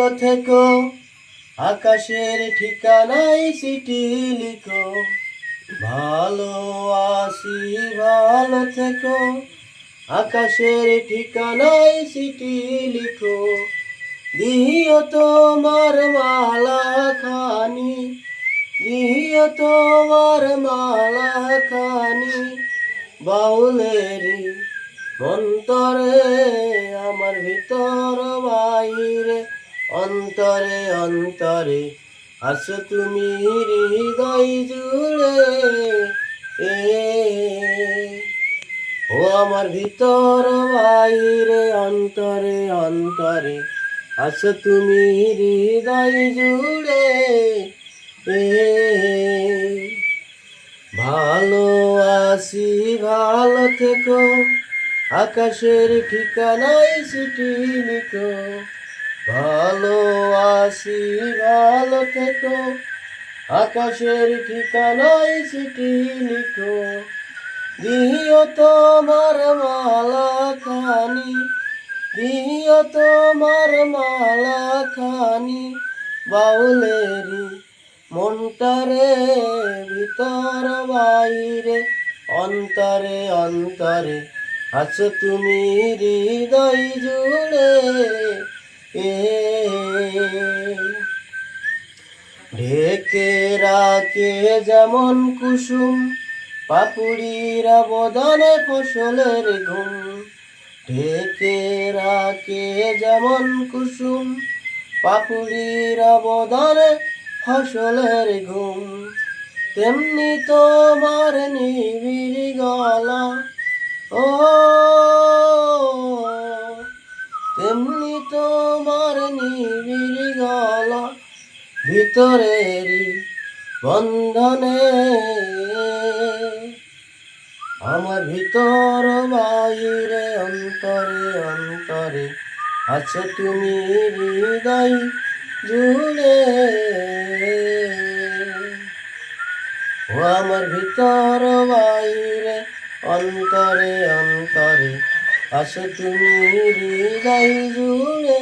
ভালো থেকো, আকাশের ঠিকানায় চিঠি লিখো। ভালো আছি ভালো থেকো, আকাশের ঠিকানায় চিঠি লিখো। দিও তোমার মালা খানি, দিও তোমার মালা খানি, বাউলেরি অন্তরে আমার ভিতর বাইরে, অন্তরে অন্তরে আছো তুমি হৃদয় জুড়ে। এ ও আমার ভিতর বাইরে, অন্তরে অন্তরে আছো তুমি হৃদয় জুড়ে। এ ভালো আছি ভালো থেকো, আকাশের ঠিকানায় চিঠি লিখো। ভালো আছি ভালো থেকো, আকাশের ঠিকানায় চিঠি লিখো। দিও তোমার মালা খানি, দিও তোমার মালা খানি, বাউলেরি মনটারে ভিতর বাইরে, অন্তরে অন্তরে আছো তুমি হৃদয় জুড়ে। এ ঢেকে রাখে যেমন কুসুম, পাপুড়ির বদনে ফসলের ঘুম। ঢেকে রাখে যেমন কুসুম, পাপুড়ির বদনে ফসলের ঘুম। তেমনি তোমার নিবিড় গলা, ও তেমনি তোমার নিবিড় গলা, ভিতরেরই বন্ধনে আমার ভিতর বাইরে, অন্তরে অন্তরে আছো তুমি হৃদয় জুড়ে। ও আমার ভিতর বাইরে, অন্তরে অন্তরে আছো তুমি হৃদয় জুড়ে।